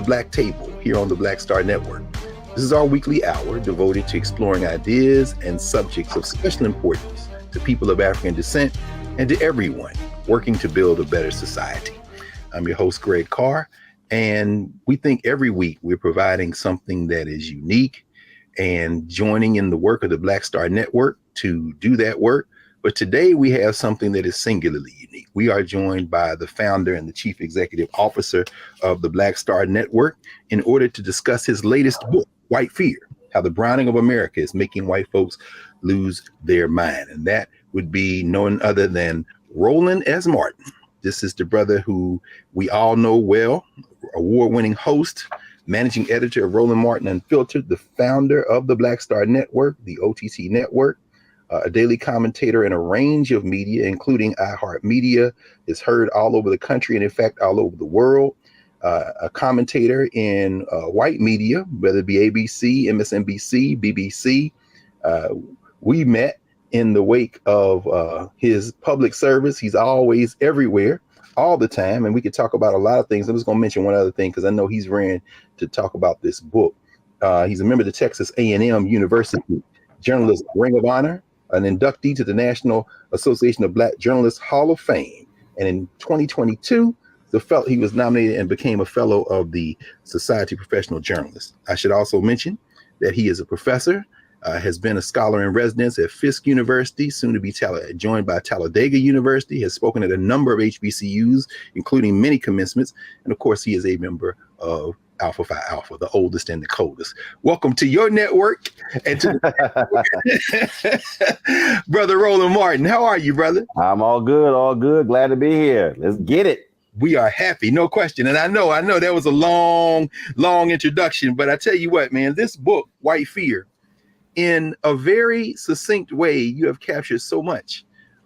Black Table here on the Black Star Network. This is our weekly hour devoted to exploring ideas and subjects of special importance to people of African descent and to everyone working to build a better society. I'm your host, Greg Carr, and we think every week we're providing something that is unique and joining in the work of the Black Star Network to do that work. But today we have something that is singularly unique. We are joined by the founder and the chief executive officer of the Black Star Network in order to discuss his latest book, White Fear, How the Browning of America is Making White Folks Lose Their Mind. And that would be none other than Roland S. Martin. This is the brother who we all know well, award-winning host, managing editor of Roland Martin Unfiltered, the founder of the Black Star Network, the OTT network, a daily commentator in a range of media, including iHeartMedia, is heard all over the country and, in fact, all over the world. A commentator in white media, whether it be ABC, MSNBC, BBC. We met in the wake of his public service. He's always everywhere, all the time, and we could talk about a lot of things. I'm just going to mention one other thing because I know he's ran to talk about this book. He's a member of the Texas A&M University Journalist Ring of Honor, an inductee to the National Association of Black Journalists Hall of Fame. And in 2022, he was nominated and became a fellow of the Society of Professional Journalists. I should also mention that he is a professor, has been a scholar in residence at Fisk University, soon to be joined by Talladega University, has spoken at a number of HBCUs, including many commencements. And of course, he is a member of Alpha Phi Alpha, the oldest and the coldest. Welcome to your network and to Brother Roland Martin. How are you, brother? I'm all good, all good. Glad to be here. Let's get it. We are happy, no question. And I know that was a long introduction, but I tell you what, man, this book, White Fear, in a very succinct way, you have captured so much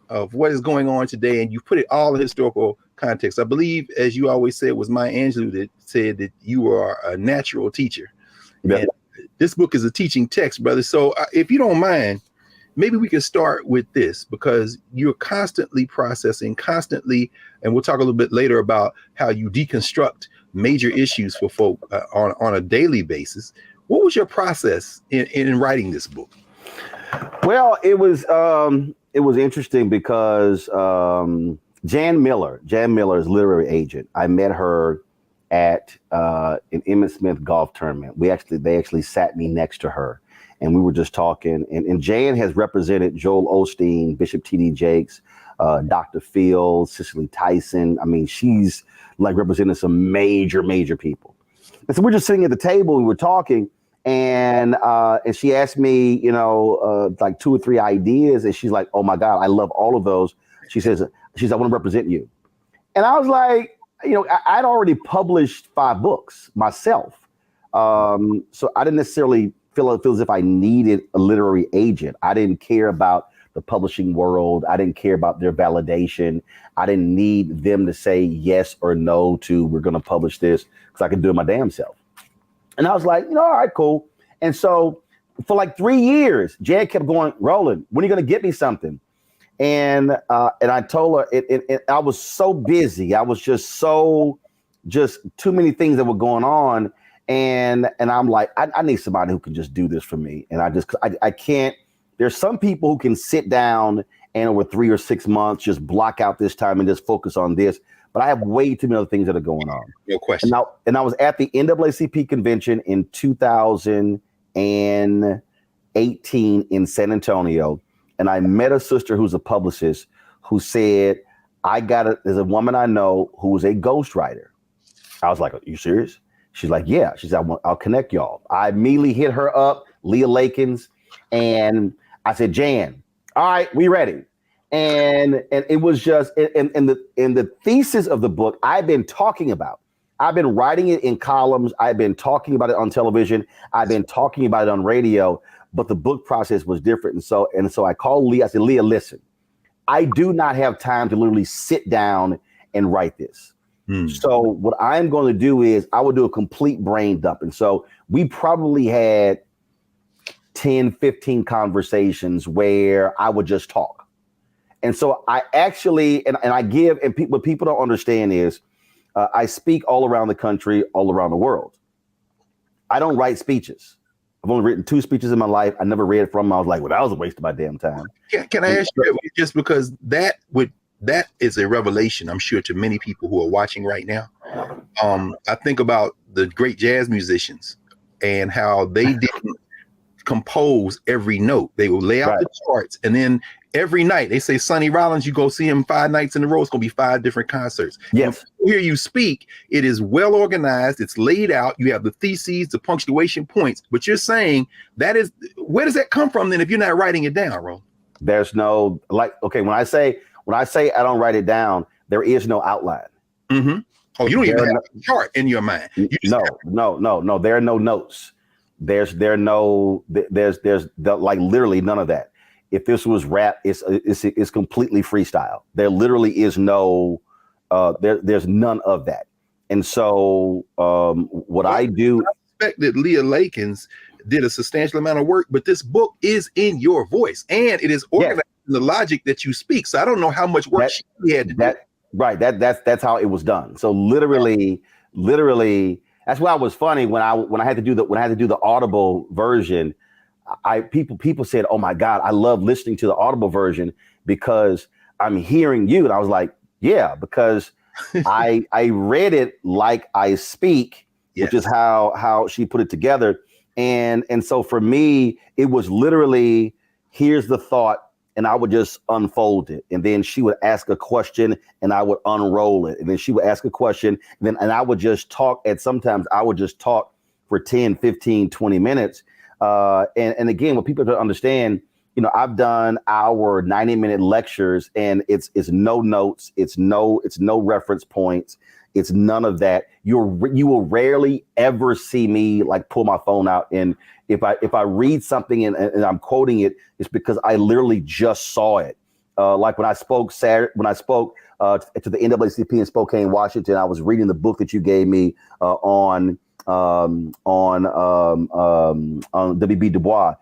of what is going on today, and you put it all in historical context. I believe, as you always said, it was Maya Angelou that said that you are a natural teacher. Yeah. And this book is a teaching text, brother. So if you don't mind, maybe we can start with this, because you're constantly processing, and we'll talk a little bit later about how you deconstruct major issues for folk on a daily basis. What was your process in writing this book? Well, it was interesting because Jan Miller is literary agent. I met her at an Emmett Smith golf tournament. They actually sat me next to her, and we were just talking. And Jan has represented Joel Osteen, Bishop T.D. Jakes, Dr. Phil, Cicely Tyson. I mean, she's like representing some major people. And so we're just sitting at the table and we're talking. And she asked me, like 2 or 3 ideas. And she's like, oh, my God, I love all of those. She says, I want to represent you. And I was like, I'd already published 5 books myself. So I didn't necessarily feel as if I needed a literary agent. I didn't care about the publishing world. I didn't care about their validation. I didn't need them to say yes or no to we're going to publish this, because I could do it my damn self. And I was like, all right, cool. And so for like 3 years, Jan kept going, Roland, when are you going to get me something? And I told her, I was so busy. I was just too many things that were going on. And I'm like, I need somebody who can just do this for me. And I can't. There's some people who can sit down and over 3 or 6 months just block out this time and just focus on this. But I have way too many other things that are going on. No question. And I was at the NAACP convention in 2018 in San Antonio. And I met a sister who's a publicist who said, there's a woman I know who's a ghostwriter. I was like, are you serious? She's like, yeah. She said, I'll connect y'all. I immediately hit her up, Leah Lakins. And I said, Jan, all right, we ready. And it was just, and the thesis of the book I've been talking about. I've been writing it in columns. I've been talking about it on television. I've been talking about it on radio, but the book process was different. And so I called Leah. I said, Leah, listen, I do not have time to literally sit down and write this. So what I'm going to do is I will do a complete brain dump. And so we probably had 10, 15 conversations where I would just talk. And so I actually, and I give, and what people don't understand is I speak all around the country, all around the world. I don't write speeches. I've only written 2 speeches in my life. I never read from them. I was like, well, that was a waste of my damn time. Can I ask you, just because that is a revelation, I'm sure, to many people who are watching right now. I think about the great jazz musicians and how they didn't compose every note. They will lay out the charts, and then every night they say, Sonny Rollins, you go see him 5 nights in a row, it's going to be 5 different concerts. Yes. When people hear you speak, it is well organized, it's laid out, you have the theses, the punctuation points, but you're saying that is, where does that come from then if you're not writing it down, Ro? There's no, like, okay, when I say I don't write it down, there is no outline. Mm-hmm. Oh, you don't even have a chart in your mind. No. There are no notes. There's literally none of that. If this was rap, it's completely freestyle. There literally is no, there's none of that. And so I do. I suspect that Leah Lakins did a substantial amount of work, but this book is in your voice and it is organized in the logic that you speak. So I don't know how much work she had to do. Right. That's how it was done. So literally, that's why it was funny when I had to do the Audible version. People said, "Oh my God, I love listening to the Audible version because I'm hearing you." And I was like, "Yeah," because I read it like I speak, which is how she put it together. And so for me, it was literally, here's the thought, and I would just unfold it. And then she would ask a question and I would unroll it. And then she would ask a question and I would just talk. And sometimes I would just talk for 10, 15, 20 minutes. And again, what people don't understand, I've done our 90-minute lectures and it's no notes. It's no reference points. It's none of that. You will rarely ever see me like pull my phone out. And if I read something and I'm quoting it, it's because I literally just saw it. Like when I spoke to the NAACP in Spokane, Washington, I was reading the book that you gave me on W.B. Du Bois,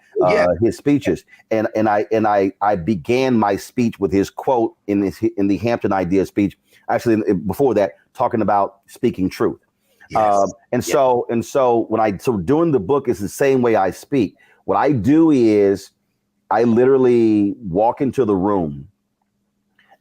his speeches, and I began my speech with his quote in the Hampton Idea speech. Actually, before that, talking about speaking truth. So doing the book is the same way I speak. What I do is I literally walk into the room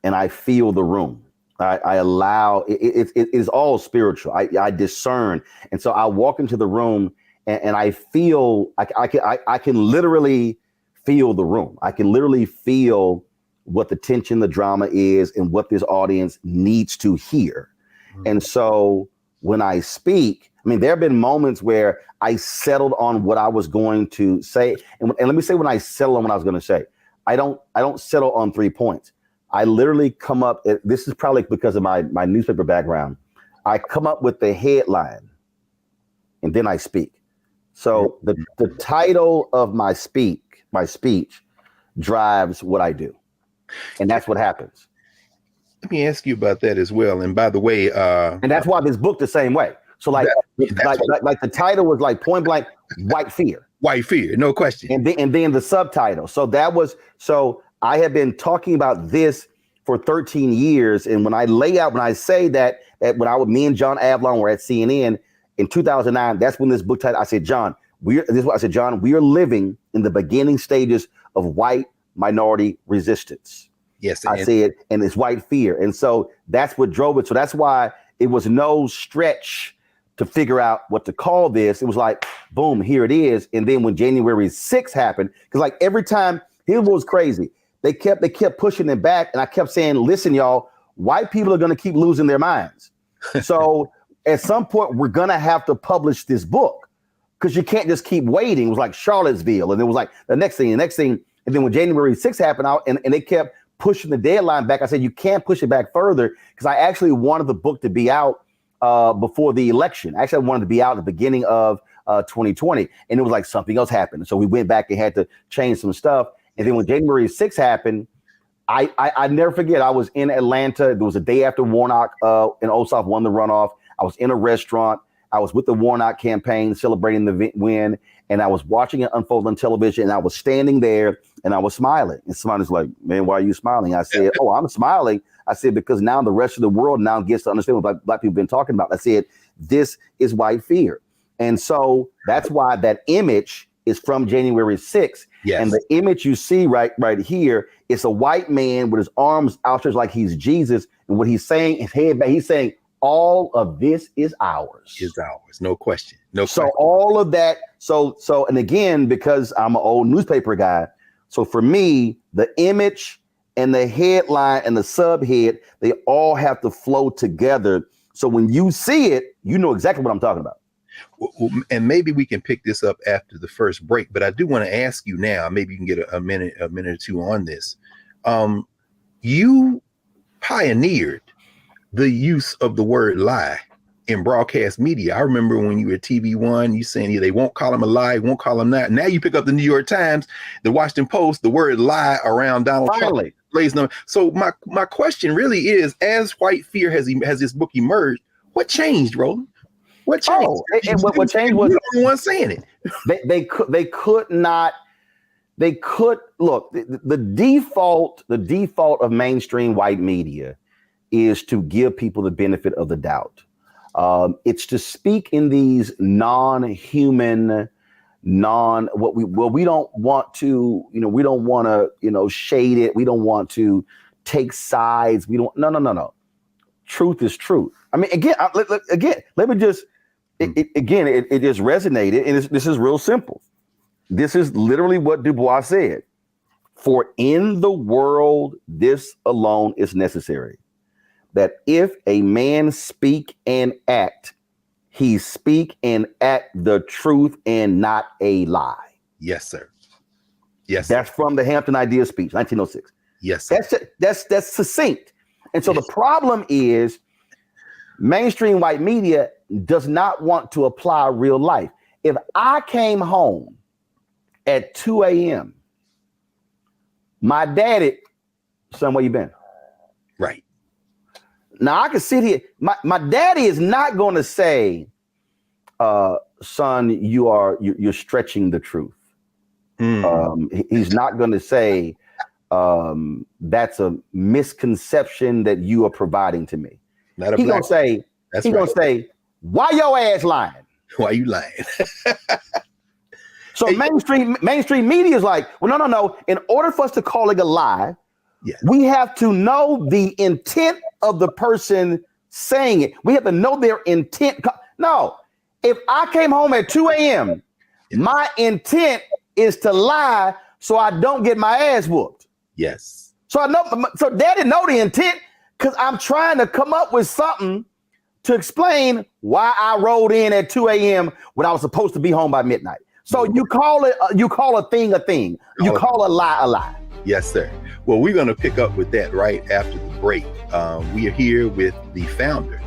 and I feel the room. I allow it is all spiritual. I discern. And so I walk into the room and I feel I can literally feel the room. I can literally feel what the tension, the drama is, and what this audience needs to hear. Mm-hmm. And so when I speak, I mean, there have been moments where I settled on what I was going to say. And let me say, when I settle on what I was going to say, I don't settle on 3 points. I literally come up, this is probably because of my newspaper background. I come up with the headline and then I speak. So the title of my speech drives what I do. And that's what happens. Let me ask you about that as well. And by the way, and that's why this book the same way. So like the title was like point blank, white fear. White fear, no question. And then the subtitle. So I have been talking about this for 13 years. And when I say that when me and John Avlon were at CNN in 2009, that's when this book title, I said, John, we are living in the beginning stages of white minority resistance. Yes. I said, and it's white fear. And so that's what drove it. So that's why it was no stretch to figure out what to call this. It was like, boom, here it is. And then when January 6th happened, because like every time, here's what was crazy. They kept pushing it back. And I kept saying, listen, y'all, white people are going to keep losing their minds. So at some point, we're going to have to publish this book because you can't just keep waiting. It was like Charlottesville. And it was like the next thing. And then when January 6th happened out and they kept pushing the deadline back, I said, you can't push it back further because I actually wanted the book to be out before the election. Actually, I wanted to be out at the beginning of 2020. And it was like something else happened. So we went back and had to change some stuff. And then when January 6th happened, I never forget, I was in Atlanta. There was a day after Warnock and Ossoff won the runoff. I was in a restaurant. I was with the Warnock campaign celebrating the win. And I was watching it unfold on television. And I was standing there and I was smiling. And somebody's like, man, why are you smiling? I said, oh, I'm smiling. I said, because now the rest of the world now gets to understand what black people have been talking about. I said, this is white fear. And so that's why that image is from January 6th. Yes. And the image you see right here is a white man with his arms outstretched like he's Jesus. And what he's saying, his head back, he's saying, all of this is ours. Is ours. No question. No So question. all of that. So, and again, because I'm an old newspaper guy, so for me, the image and the headline and the subhead, they all have to flow together. So when you see it, you know exactly what I'm talking about. And maybe we can pick this up after the first break, but I do want to ask you now, maybe you can get a minute or two on this. You pioneered the use of the word lie in broadcast media. I remember when you were at TV1, you saying they won't call him a lie, won't call him that. Now you pick up the New York Times, the Washington Post, the word lie around Donald Trump. So my question really is, as white fear has this book emerged, what changed, Roland? What changed? Oh, and what changed was the one saying it. They could not. They could look. The default of mainstream white media is to give people the benefit of the doubt. It's to speak in these non-human, we don't want to, we don't want to, shade it. We don't want to take sides. No. Truth is truth. I mean, again, let me just, it just resonated. And this is real simple. This is literally what Du Bois said. For in the world, this alone is necessary. That if a man speak and act, he speak and act the truth and not a lie. Yes, sir. Yes. That's from the Hampton Ideas speech, 1906. Yes, sir. That's succinct. And so the problem is mainstream white media does not want to apply real life. If I came home at 2 a.m., my daddy, son, where you been? Right. Now I can sit here. My daddy is not going to say, son, you're stretching the truth. He's not going to say, that's a misconception that you are providing to me. He's going to say, why your ass lying? Why you lying? So mainstream media is like, well, no. In order for us to call it a lie, yes, we have to know the intent of the person saying it. We have to know their intent. No, if I came home at 2 a.m., my intent is to lie so I don't get my ass whooped. Yes. So daddy know the intent because I'm trying to come up with something to explain why I rolled in at 2 a.m. when I was supposed to be home by midnight. So you call a thing a thing. You call a lie a lie. Yes, sir. Well, we're going to pick up with that right after the break. We are here with the founder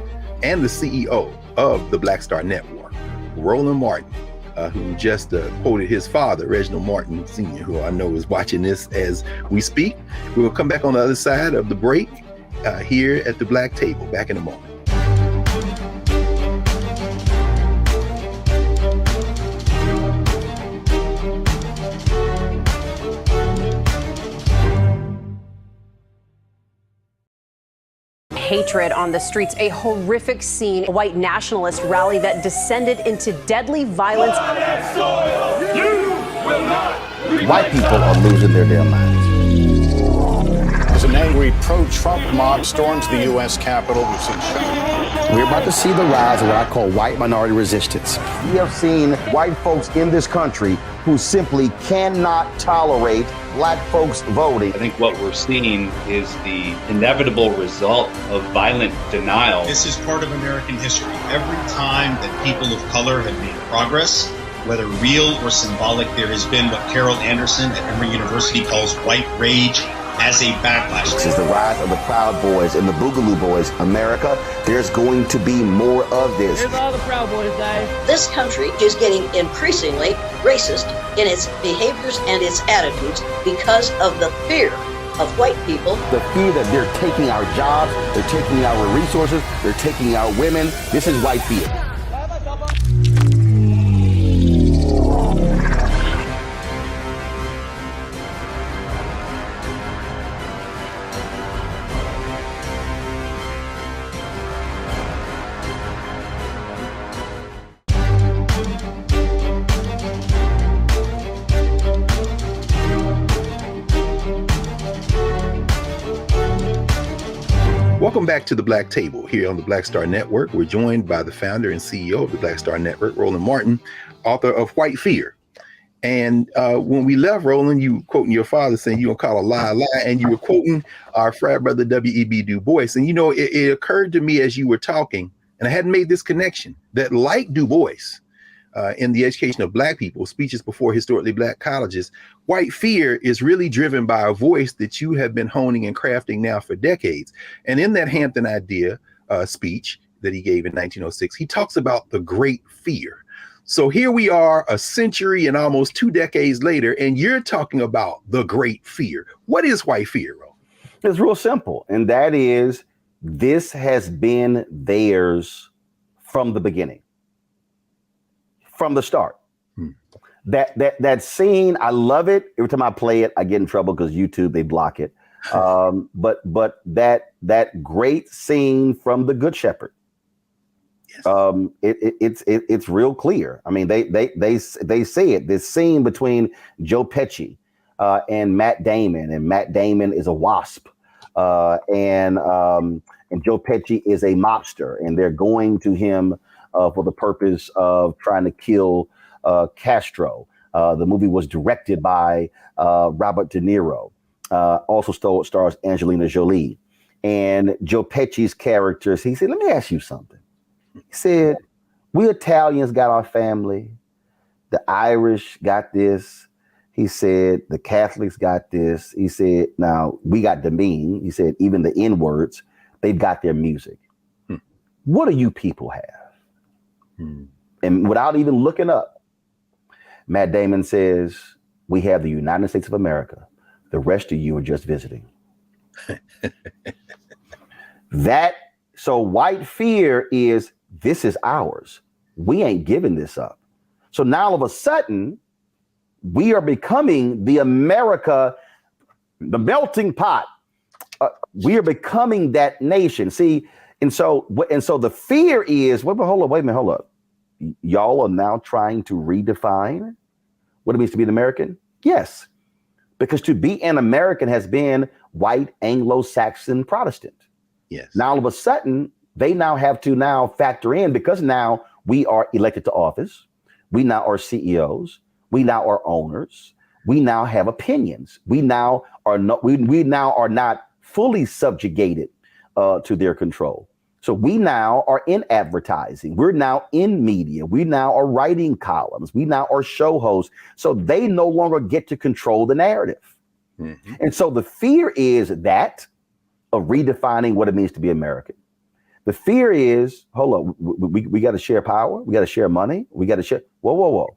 and the CEO of the Black Star Network, Roland Martin, who just quoted his father, Reginald Martin Sr., who I know is watching this as we speak. We will come back on the other side of the break here at the Black Table. Back in a moment. Hatred on the streets, a horrific scene, a white nationalist rally that descended into deadly violence. White people are losing their damn minds. As an angry pro-Trump mob storms the U.S. Capitol, we're about to see the rise of what I call white minority resistance. We have seen white folks in this country who simply cannot tolerate black folks voting. I think what we're seeing is the inevitable result of violent denial. This is part of American history. Every time that people of color have made progress, whether real or symbolic, there has been what Carol Anderson at Emory University calls white rage as a backlash. This is the rise of the Proud Boys and the Boogaloo Boys. America, there's going to be more of this. Here's all the Proud Boys, guys. This country is getting increasingly racist in its behaviors and its attitudes because of the fear of white people. The fear that they're taking our jobs, they're taking our resources, they're taking our women. This is white fear. Welcome back to the Black Table here on the Black Star Network. We're joined by the founder and CEO of the Black Star Network, Roland Martin, author of White Fear. And when we left, Roland, you were quoting your father saying you don't call a lie a lie, and you were quoting our frat brother W.E.B. Du Bois. And you know, it occurred to me as you were talking, and I hadn't made this connection, that like Du Bois, in the education of Black people, speeches before historically Black colleges, White Fear is really driven by a voice that you have been honing and crafting now for decades. And in that Hampton Idea speech that he gave in 1906, he talks about the great fear. So here we are a century and almost 2 decades later, and you're talking about the great fear. What is White Fear, Ro? It's real simple. And that is, this has been theirs from the beginning, from the start. That scene, I love it. Every time I play it, I get in trouble because YouTube, they block it. But that great scene from The Good Shepherd, it's real clear. I mean, they say it. This scene between Joe Pesci and Matt Damon is a wasp, and Joe Pesci is a mobster, and they're going to him for the purpose of trying to kill Castro. The movie was directed by Robert De Niro. Also stars Angelina Jolie. And Joe Pesci's characters, he said, let me ask you something. He said, we Italians got our family. The Irish got this. He said, the Catholics got this. He said, now we got the mean. He said, even the N-words, they've got their music. What do you people have? And without even looking up, Matt Damon says, we have the United States of America. The rest of you are just visiting. So White Fear is, this is ours. We ain't giving this up. So now all of a sudden, we are becoming the America, the melting pot. We are becoming that nation. See, and so the fear is, wait a minute, hold up. Y'all are now trying to redefine what it means to be an American? Yes, because to be an American has been white, Anglo-Saxon, Protestant. Yes. Now all of a sudden, they now have to now factor in, because now we are elected to office. We now are CEOs. We now are owners. We now have opinions. We now are not. We now are not fully subjugated to their control. So we now are in advertising. We're now in media. We now are writing columns. We now are show hosts. So they no longer get to control the narrative. Mm-hmm. And so the fear is that of redefining what it means to be American. The fear is, hold on, we got to share power. We got to share money. We got to share. Whoa.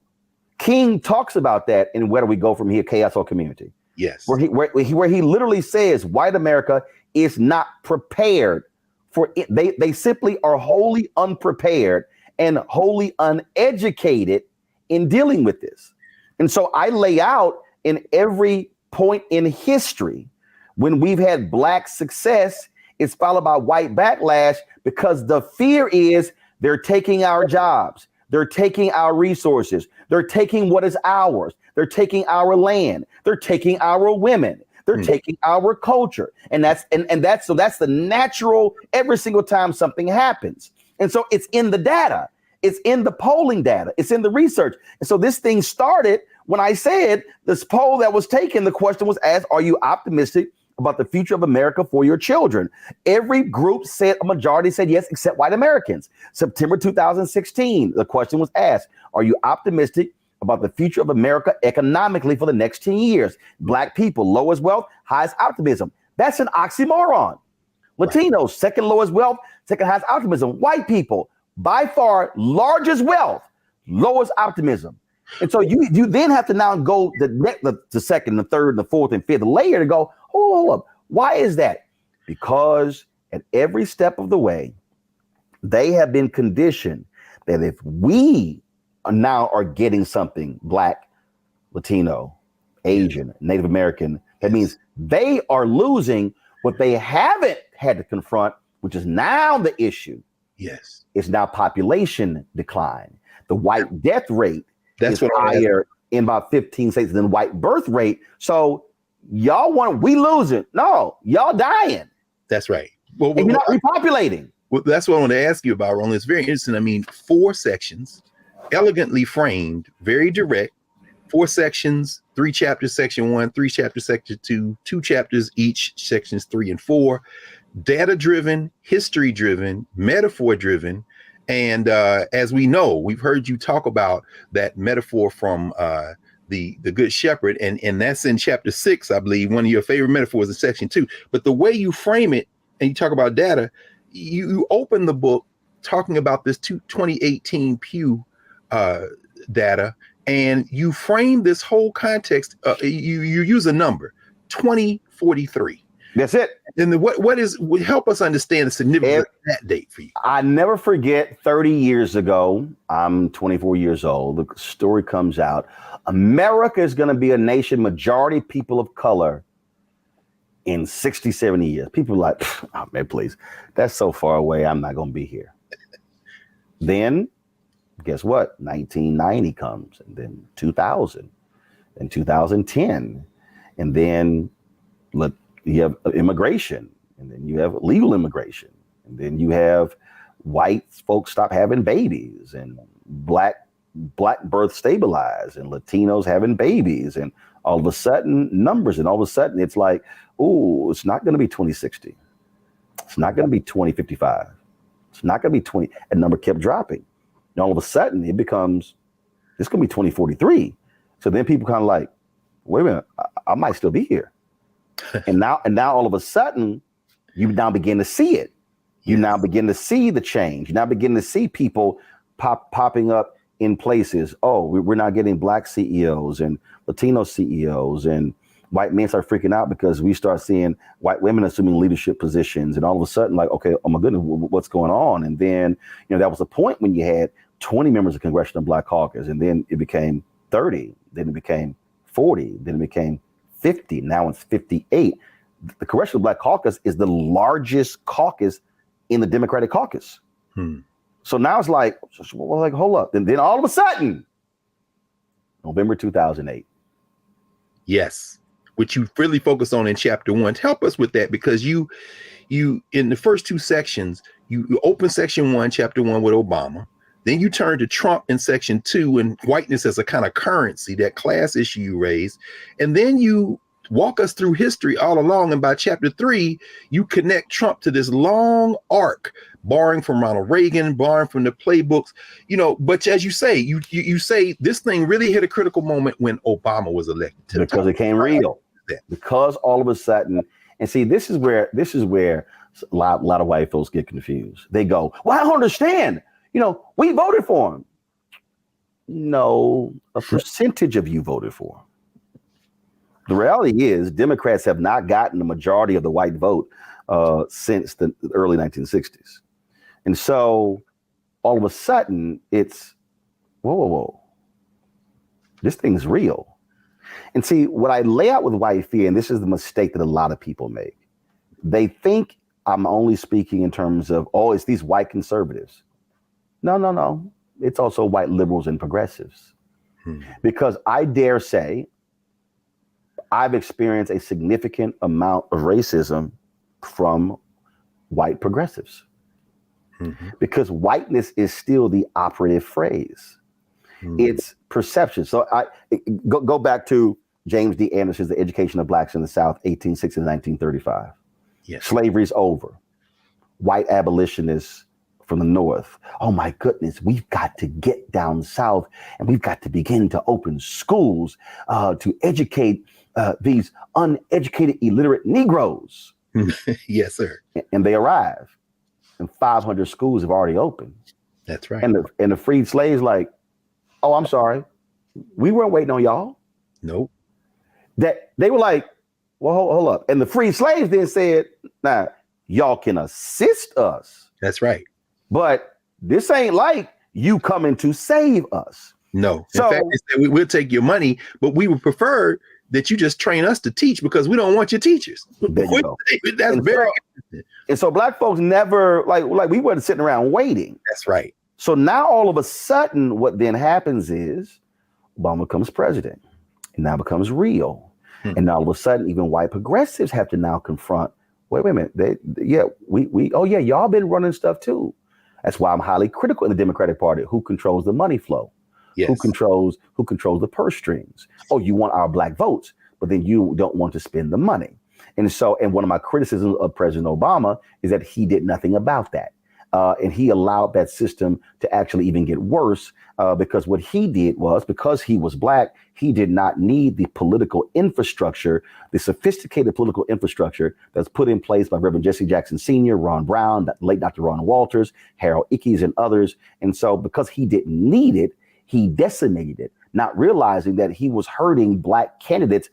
King talks about that in Where Do We Go From Here, Chaos or Community? Yes. Where he literally says white America is not prepared for it. They simply are wholly unprepared and wholly uneducated in dealing with this. And so I lay out in every point in history when we've had Black success, it's followed by white backlash, because the fear is they're taking our jobs. They're taking our resources. They're taking what is ours. They're taking our land. They're taking our women. They're taking our culture. And that's the natural every single time something happens. And so it's in the data. It's in the polling data. It's in the research. And so this thing started when I said this poll that was taken, the question was asked, are you optimistic about the future of America for your children? Every group said, a majority said yes, except white Americans. September 2016, the question was asked, are you optimistic about the future of America economically for the next 10 years? Black people, lowest wealth, highest optimism. That's an oxymoron. Latinos, second lowest wealth, second highest optimism. White people, by far largest wealth, lowest optimism. And so you then have to now go the second, the third, the fourth, and fifth layer to go, hold up. Why is that? Because at every step of the way, they have been conditioned that if we now are getting something Black, Latino, Asian, Native American, that means they are losing what they haven't had to confront, which is now the issue. Yes. It's now population decline. The white death rate is higher in about 15 states than white birth rate. So y'all we losing. No, y'all dying. That's right. Well, and you're not repopulating. Well, that's what I want to ask you about, Roland. It's very interesting. I mean, 4 sections, elegantly framed, very direct. 4 sections, 3 chapters, section 1, 3 chapters, section 2, 2 chapters each, sections 3 and 4. Data driven, history driven, metaphor driven. And as we know, we've heard you talk about that metaphor from the Good Shepherd, and that's in chapter 6, I believe. One of your favorite metaphors in section 2. But the way you frame it, and you talk about data, you open the book talking about this 2018 Pew data, and you frame this whole context. You use a number, 2043. That's it. And would help us understand the significance of that date for you. I never forget 30 years ago, I'm 24 years old, the story comes out, America is going to be a nation, majority people of color in 60, 70 years. People are like, oh man, please, that's so far away, I'm not going to be here. Then, guess what? 1990 comes, and then 2000, and 2010, and then you have immigration, and then you have legal immigration, and then you have white folks stop having babies, and black birth stabilize, and Latinos having babies, and all of a sudden numbers, and all of a sudden it's like, oh, it's not going to be 2060, it's not going to be 2055, it's not going to be 20, and number kept dropping, and all of a sudden it becomes, it's going to be 2043. So then people kind of like, wait a minute, I might still be here. And now all of a sudden, you now begin to see it. You now begin to see the change. You now begin to see people popping up in places. Oh, we're not getting black CEOs and Latino CEOs, and white men start freaking out because we start seeing white women assuming leadership positions. And all of a sudden, like, okay, oh my goodness, what's going on? And then, that was a point when you had 20 members of Congressional Black Caucus, and then it became 30, then it became 40, then it became 50, now it's 58. The Congressional Black Caucus is the largest caucus in the Democratic caucus. So now it's like, hold up. And then all of a sudden, November 2008. Yes, which you really focus on in chapter 1. Help us with that, because you in the first 2 sections, you open section 1, chapter 1 with Obama. Then you turn to Trump in section 2 and whiteness as a kind of currency, that class issue you raised. And then you walk us through history all along. And by chapter 3, you connect Trump to this long arc, borrowing from Ronald Reagan, borrowing from the playbooks, but as you say, you say this thing really hit a critical moment when Obama was elected. Because it came real. Because all of a sudden, and see, this is where a lot of white folks get confused. They go, well, I don't understand. We voted for him. No, a percentage of you voted for him. The reality is Democrats have not gotten the majority of the white vote since the early 1960s. And so all of a sudden it's, whoa. This thing's real. And see, what I lay out with white fear, and this is the mistake that a lot of people make. They think I'm only speaking in terms of, it's these white conservatives. No. It's also white liberals and progressives. Because I dare say I've experienced a significant amount of racism from white progressives. Because whiteness is still the operative phrase. It's perception. So I go back to James D. Anderson's The Education of Blacks in the South, 1860 to 1935. Yes. Slavery's over. White abolitionists from the North. Oh my goodness, we've got to get down South, and we've got to begin to open schools to educate these uneducated, illiterate Negroes. Yes, sir. And they arrive, and 500 schools have already opened. That's right. And the freed slaves like, oh, I'm sorry, we weren't waiting on y'all. Nope. That they were like, well, hold up. And the freed slaves then said, now y'all can assist us. That's right. But this ain't like you coming to save us. No. So, in fact, they said, we'll take your money, but we would prefer that you just train us to teach, because we don't want your teachers. There you go. That's very interesting. And so black folks never, like we weren't sitting around waiting. That's right. So now all of a sudden, what then happens is Obama becomes president, and now becomes real. And now all of a sudden, even white progressives have to now confront wait a minute. Y'all been running stuff too. That's why I'm highly critical in the Democratic Party. Who controls the money flow? Yes. Who controls the purse strings? Oh, you want our black votes, but then you don't want to spend the money. And one of my criticisms of President Obama is that he did nothing about that. And he allowed that system to actually even get worse because what he did was, because he was black, he did not need the political infrastructure, the sophisticated political infrastructure that's put in place by Reverend Jesse Jackson Sr., Ron Brown, late Dr. Ron Walters, Harold Ickes, and others. And so because he didn't need it, he decimated it, not realizing that he was hurting black candidates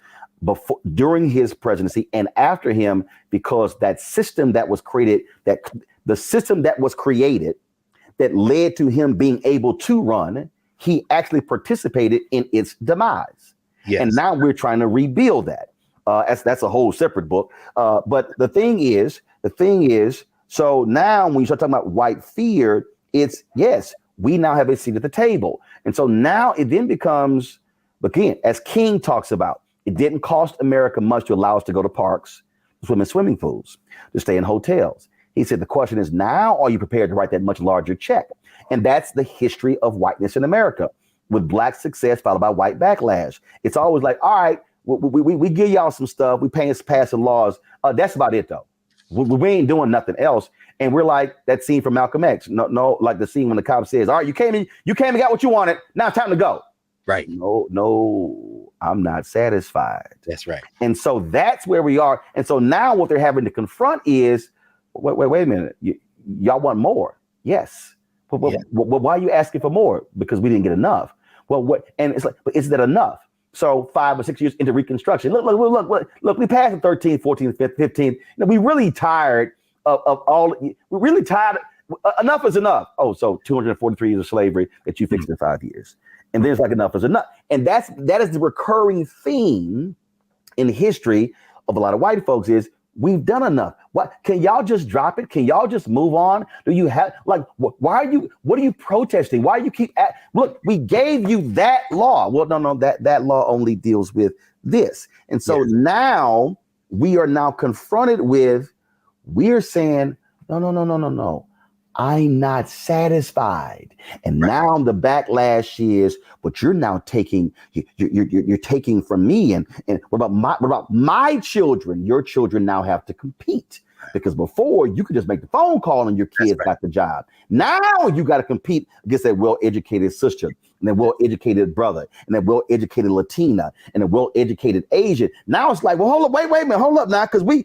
during his presidency and after him, because that system that was created, that led to him being able to run, he actually participated in its demise. Yes. And now we're trying to rebuild that. That's a whole separate book. But the thing is, so now when you start talking about white fear, it's, yes, we now have a seat at the table. And so now it then becomes, again, as King talks about, it didn't cost America much to allow us to go to parks, swim in swimming pools, to stay in hotels. He said, the question is now, are you prepared to write that much larger check? And that's the history of whiteness in America, with black success followed by white backlash. It's always like, all right, we give y'all some stuff. We pass some laws. That's about it, though. We ain't doing nothing else. And we're like that scene from Malcolm X. No, like the scene when the cop says, all right, you came and got what you wanted. Now it's time to go. Right. No, I'm not satisfied. That's right. And so that's where we are. And so now what they're having to confront is, wait a minute. Y'all want more? Yes. But why are you asking for more? Because we didn't get enough. Well, what? And it's like, but is that enough? So 5 or 6 years into Reconstruction, look, we passed the 13th, 14th, 15th. We really tired of all. We're really tired. Enough is enough. Oh, so 243 years of slavery that you fixed in 5 years. And there's like enough is enough. And that is the recurring theme in history of a lot of white folks is we've done enough. What can y'all just drop it? Can y'all just move on? Do you have what are you protesting? Why you keep look, we gave you that law. Well, no, that law only deals with this. And so now we are now confronted with, we're saying, no. I'm not satisfied. And now the backlash is, but you're now taking, you're taking from me. And what about my children? Your children now have to compete. Because before you could just make the phone call and your kids got the job. Now you got to compete against that well-educated sister and that well-educated brother and that well-educated Latina and a well-educated Asian. Now it's like, well, hold up, wait a minute, hold up now, because we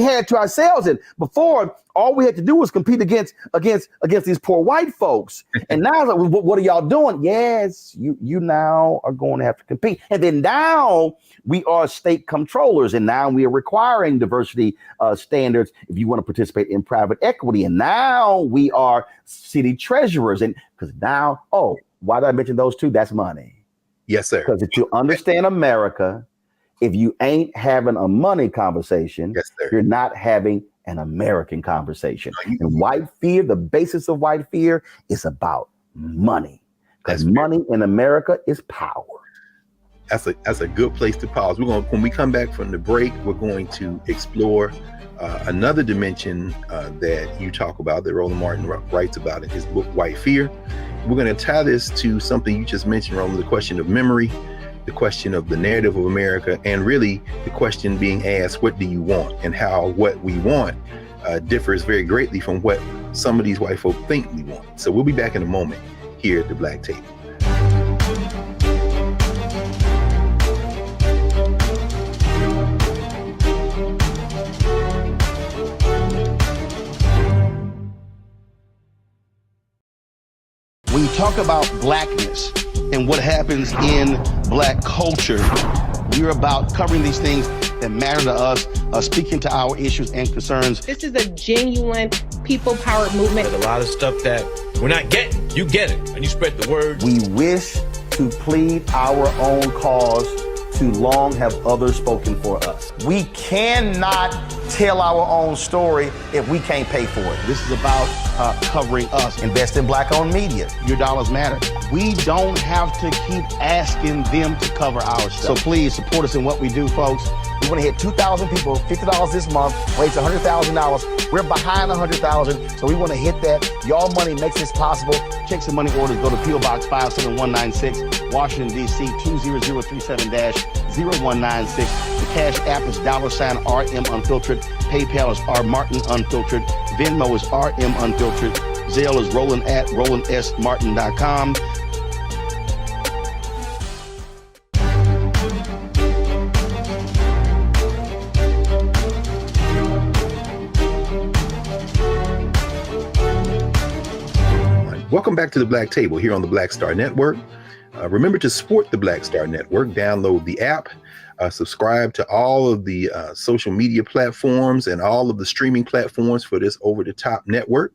had to ourselves, and before all we had to do was compete against these poor white folks. And now it's like, what are y'all doing? Yes, you now are going to have to compete. And then now we are state controllers, and now we are requiring diversity standards if you want to participate in private equity. And now we are city treasurers, and because now, why did I mention those two? That's money. Yes, sir. Because if you understand America, if you ain't having a money conversation, you're not having an American conversation. And white fear, the basis of white fear is about money. Because money in America is power. That's a good place to pause. When we come back from the break, we're going to explore another dimension that you talk about, that Roland Martin writes about in his book, White Fear. We're going to tie this to something you just mentioned, Roland, the question of memory, the question of the narrative of America, and really the question being asked, what do you want? And how what we want differs very greatly from what some of these white folk think we want. So we'll be back in a moment here at the Black Table. When you talk about blackness and what happens in black culture, we're about covering these things that matter to us, speaking to our issues and concerns. This is a genuine people-powered movement. There's a lot of stuff that we're not getting. You get it, and you spread the word. We wish to plead our own cause. Too long have others spoken for us. We cannot tell our own story if we can't pay for it. This is about covering us. Invest in black-owned media. Your dollars matter. We don't have to keep asking them to cover our stuff. So please support us in what we do, folks. We want to hit 2,000 people, $50 this month, raise $100,000. We're behind 100,000, so we want to hit that. Y'all money makes this possible. Check some money orders. Go to P.O. Box 57196, Washington, D.C. 20037-0196. The Cash App is $RM Unfiltered. PayPal is R Martin Unfiltered. Venmo is RM Unfiltered. Zelle is Roland at RolandSMartin.com. Welcome back to the Black Table here on the Black Star Network. Remember to support the Black Star Network. Download the app, subscribe to all of the social media platforms and all of the streaming platforms for this over-the-top network.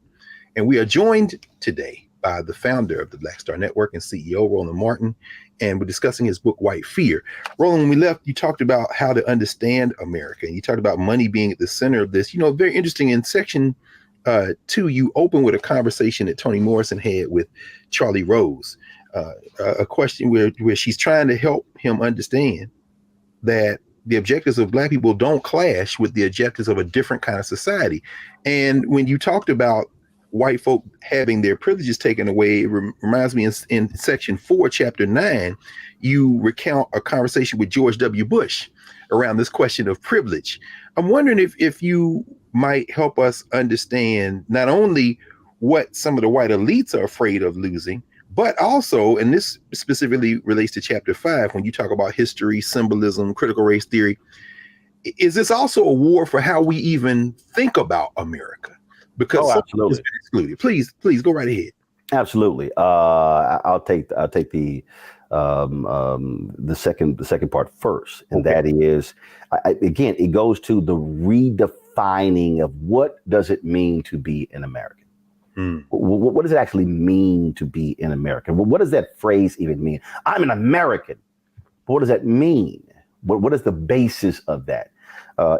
And we are joined today by the founder of the Black Star Network and CEO, Roland Martin, and we're discussing his book, White Fear. Roland, when we left, you talked about how to understand America, and you talked about money being at the center of this. You know, very interesting. In section 2, you open with a conversation that Toni Morrison had with Charlie Rose, a question where she's trying to help him understand that the objectives of Black people don't clash with the objectives of a different kind of society. And when you talked about white folk having their privileges taken away, it reminds me in section 4, chapter 9, you recount a conversation with George W. Bush around this question of privilege. I'm wondering if you might help us understand not only what some of the white elites are afraid of losing, but also, and this specifically relates to chapter 5, when you talk about history, symbolism, critical race theory, is this also a war for how we even think about America? Because absolutely. Excluded. Please go right ahead. Absolutely. I'll take the second part first, and that is, again, it goes to the redefining of what does it mean to be an American. What does it actually mean to be an American? What does that phrase even mean? I'm an American. What does that mean? What is the basis of that?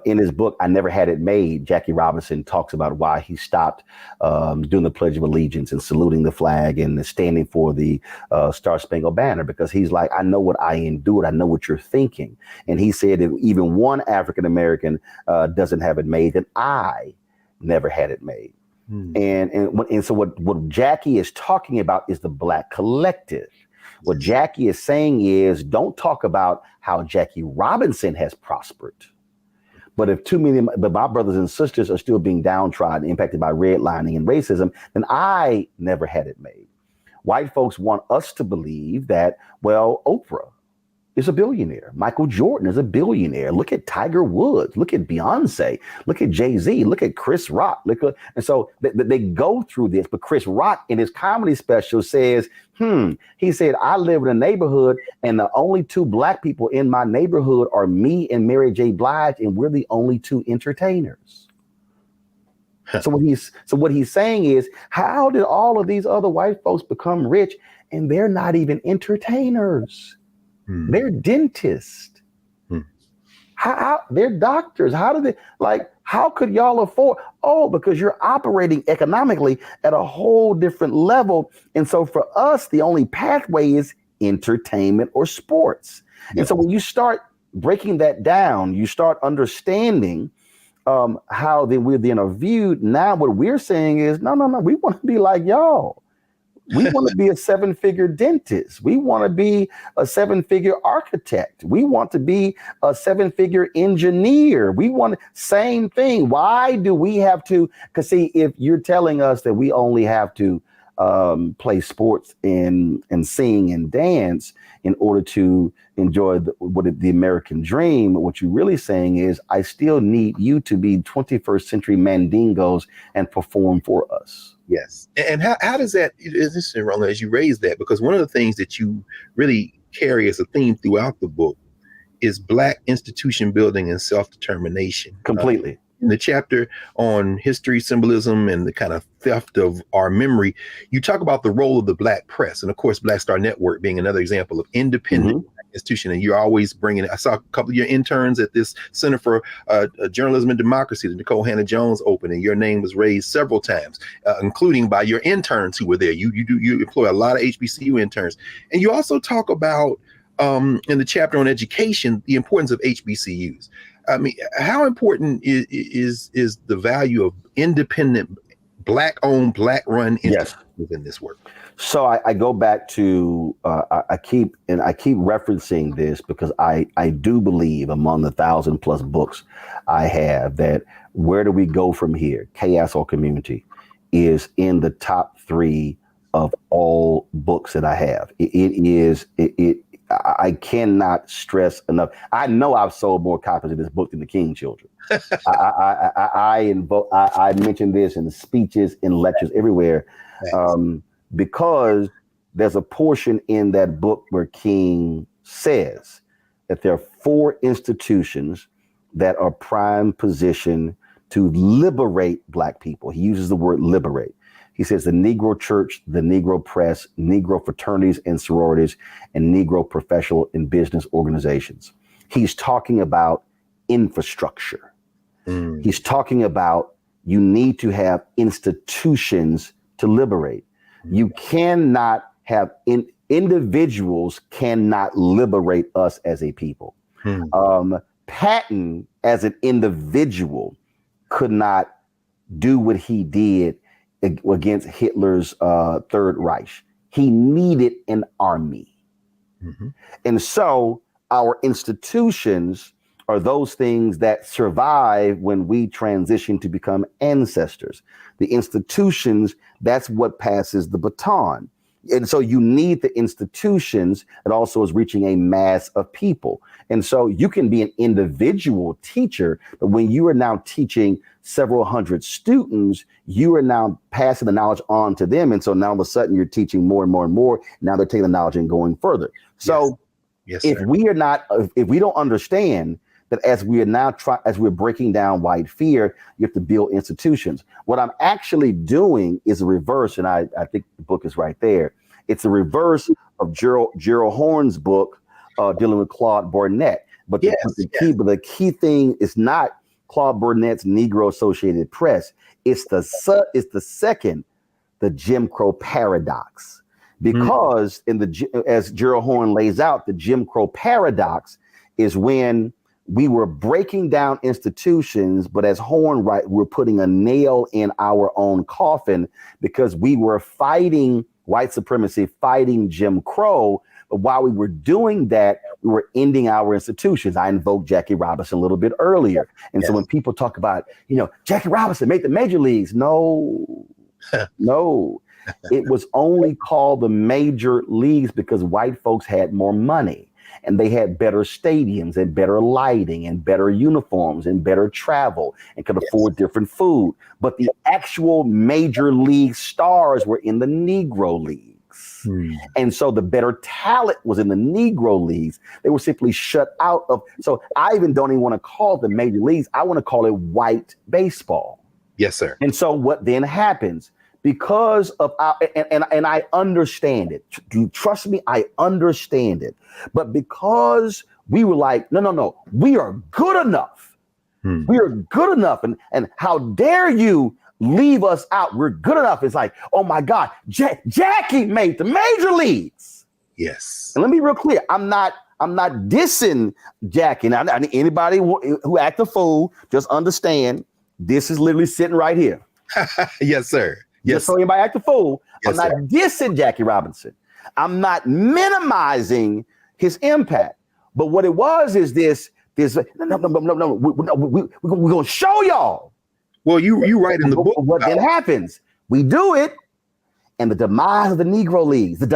In his book, I Never Had It Made, Jackie Robinson talks about why he stopped doing the Pledge of Allegiance and saluting the flag and standing for the Star Spangled Banner, because he's like, I know what I endured. I know what you're thinking. And he said that even one African-American doesn't have it made, then I never had it made. And so what Jackie is talking about is the Black collective. What Jackie is saying is, don't talk about how Jackie Robinson has prospered. But if but my brothers and sisters are still being downtrodden, impacted by redlining and racism, then I never had it made. White folks want us to believe that, well, Oprah is a billionaire. Michael Jordan is a billionaire. Look at Tiger Woods. Look at Beyonce. Look at Jay-Z. Look at Chris Rock. And so they go through this. But Chris Rock in his comedy special says, he said, I live in a neighborhood and the only two Black people in my neighborhood are me and Mary J. Blige, and we're the only two entertainers. So what he's saying is, how did all of these other white folks become rich and they're not even entertainers? They're dentists. How they're doctors. How do they, how could y'all afford? Oh, because you're operating economically at a whole different level. And so for us, the only pathway is entertainment or sports. Yes. And so when you start breaking that down, you start understanding how we're then viewed. Now what we're saying is, no, we want to be like y'all. We want to be a 7-figure dentist. We want to be a 7-figure architect. We want to be a 7-figure engineer. We want same thing. Why do we have to? Because see, if you're telling us that we only have to play sports and sing and dance in order to enjoy the American dream, what you're really saying is, I still need you to be 21st century mandingos and perform for us. Yes. And how does that, is this Roland, as you raise that, because one of the things that you really carry as a theme throughout the book is Black institution building and self-determination. Completely. In the chapter on history, symbolism, and the kind of theft of our memory, you talk about the role of the Black press. And of course, Black Star Network being another example of independent institution. And you're always bringing it. I saw a couple of your interns at this Center for Journalism and Democracy, the Nicole Hannah-Jones Open, and your name was raised several times, including by your interns who were there. You employ a lot of HBCU interns. And you also talk about in the chapter on education, the importance of HBCUs. I mean, how important is the value of independent, Black-owned, Black-run institutions within this work? So I go back to I keep referencing this because I do believe among the 1,000+ books I have that where do we go from here? Chaos or Community is in the top 3 of all books that I have. I cannot stress enough. I know I've sold more copies of this book than the King Children. I mention this in speeches, in lectures, everywhere, because there's a portion in that book where King says that there are 4 institutions that are prime position to liberate Black people. He uses the word liberate. He says the Negro Church, the Negro Press, Negro fraternities and sororities, and Negro professional and business organizations. He's talking about infrastructure. He's talking about you need to have institutions to liberate. You cannot have individuals cannot liberate us as a people. Patton, as an individual, could not do what he did against Hitler's Third Reich. He needed an army. And so our institutions are those things that survive when we transition to become ancestors. The institutions, that's what passes the baton. And so you need the institutions that also is reaching a mass of people. And so you can be an individual teacher, but when you are now teaching several hundred students, you are now passing the knowledge on to them. And so now all of a sudden you're teaching more and more and more. Now they're taking the knowledge and going further. So if we don't understand that as we are now as we're breaking down white fear, you have to build institutions. What I'm actually doing is a reverse, and I think the book is right there. It's a reverse of Gerald Horne's book dealing with Claude Burnett. But the key thing is not Claude Burnett's Negro Associated Press. It's the second, the Jim Crow paradox. Because as Gerald Horne lays out, the Jim Crow paradox is when we were breaking down institutions, but as Horne we're putting a nail in our own coffin because we were fighting white supremacy, fighting Jim Crow. But while we were doing that, we were ending our institutions. I invoked Jackie Robinson a little bit earlier. And so when people talk about, Jackie Robinson made the major leagues, no, it was only called the major leagues because white folks had more money. And they had better stadiums and better lighting and better uniforms and better travel and could afford different food. But the actual major league stars were in the Negro leagues. And so the better talent was in the Negro leagues. They were simply shut out of. So I don't even want to call it the major leagues. I want to call it white baseball. Yes, sir. And so what then happens? Because of our, and I understand it. Trust me, I understand it. But because we were like, no, we are good enough. We are good enough. And how dare you leave us out? We're good enough. It's like, oh my God, Jackie made the major leagues. Yes. And let me be real clear. I'm not dissing Jackie. Now, anybody who act a fool, just understand this is literally sitting right here. Yes, sir. Yes. Just so anybody act a fool. Yes, I'm not dissing Jackie Robinson. I'm not minimizing his impact. But what it was is this no. We're gonna show y'all. Well, you write in the book. What then happens? We do it, and the demise of the Negro Leagues, the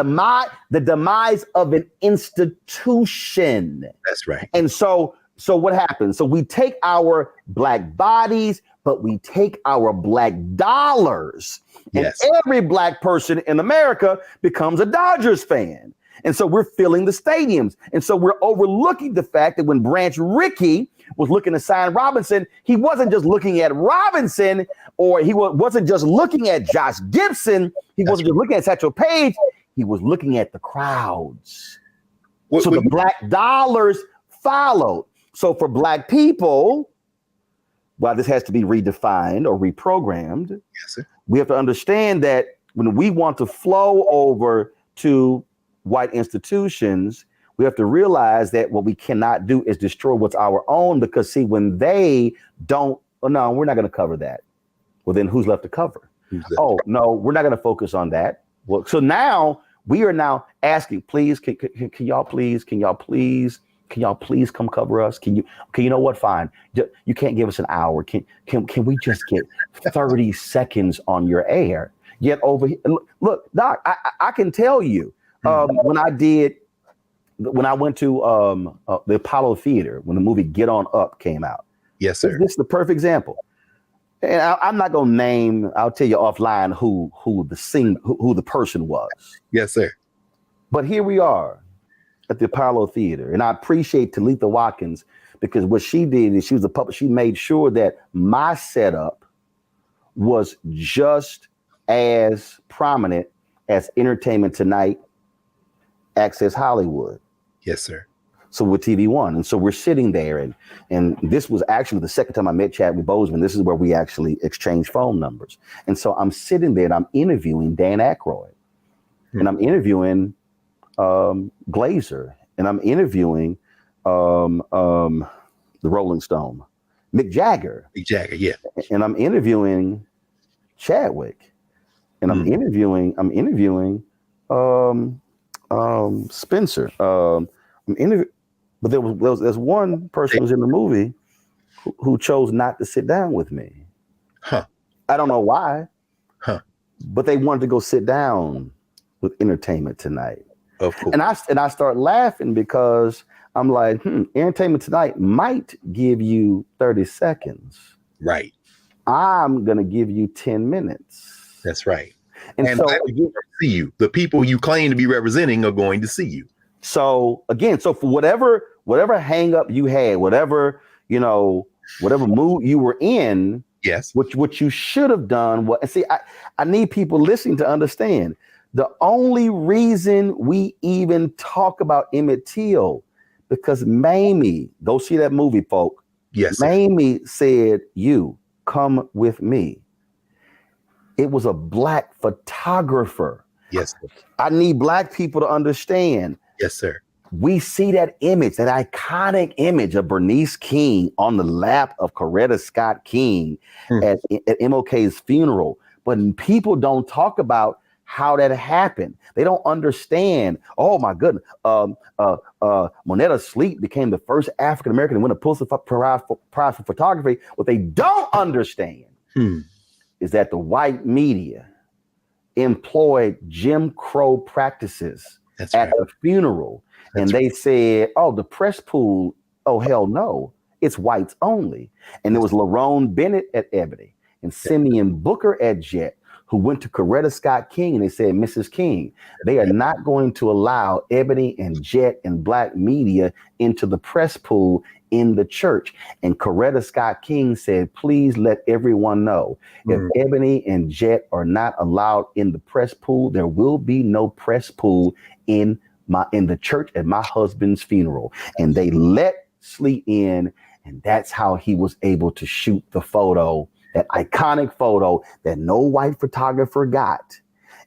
demise of an institution. That's right. And so what happens? So we take our Black bodies, but we take our Black dollars. And every Black person in America becomes a Dodgers fan. And so we're filling the stadiums. And so we're overlooking the fact that when Branch Rickey was looking to sign Robinson, he wasn't just looking at Robinson, or he wasn't just looking at Josh Gibson. He wasn't just looking at Satchel Paige. He was looking at the crowds. So the Black dollars followed. So for Black people, while this has to be redefined or reprogrammed, we have to understand that when we want to flow over to white institutions, we have to realize that what we cannot do is destroy what's our own, because see, when they don't, oh no, we're not going to cover that. Well, then who's left to cover? Oh no, we're not going to focus on that. Well, so now we are now asking, please, can y'all please come cover us? Can you know what? Fine. You can't give us an hour. Can we just get 30 seconds on your air? Yet over here, look, Doc, I can tell you, when I went to the Apollo Theater, when the movie Get On Up came out. Yes, sir. This is the perfect example. And I'm not gonna name. I'll tell you offline who the person was. Yes, sir. But here we are at the Apollo Theater, and I appreciate Talitha Watkins, because what she did is she was a puppet. She made sure that my setup was just as prominent as Entertainment Tonight, Access Hollywood. Yes, sir. So with TV One. And so we're sitting there, and this was actually the second time I met Chadwick Boseman. This is where we actually exchanged phone numbers. And so I'm sitting there and I'm interviewing Dan Aykroyd, and I'm interviewing Glazer, and I'm interviewing the Rolling Stone, Mick Jagger. Mick Jagger, yeah. And I'm interviewing Chadwick, and I'm interviewing Spencer. But there's one person who's in the movie who chose not to sit down with me. Huh. I don't know why. Huh. But they wanted to go sit down with Entertainment Tonight. Of course. And I start laughing because I'm like, Entertainment Tonight might give you 30 seconds. Right. I'm gonna give you 10 minutes. That's right. And so see you. The people you claim to be representing are going to see you. So again, so for whatever hang up you had, whatever mood you were in, yes, what you should have done. And see, I need people listening to understand the only reason we even talk about Emmett Till, because Mamie, go see that movie, folk. Yes, Mamie said, "You come with me." It was a Black photographer. Yes, sir. I need Black people to understand. Yes, sir. We see that image, that iconic image of Bernice King on the lap of Coretta Scott King at MLK's funeral. But people don't talk about how that happened. They don't understand. Oh my goodness. Monetta Sleep became the first African American to win a Pulitzer Prize for photography. What they don't understand is that the white media employed Jim Crow practices at the funeral. And they said, oh, the press pool, oh, hell no, it's whites only. And there was Lerone Bennett at Ebony and Simeon Booker at Jet, who went to Coretta Scott King, and they said, Mrs. King, they are not going to allow Ebony and Jet and Black media into the press pool in the church. And Coretta Scott King said, please let everyone know, if Ebony and Jet are not allowed in the press pool, there will be no press pool in the church at my husband's funeral. And they let Sleet in, and that's how he was able to shoot the photo, that iconic photo that no white photographer got.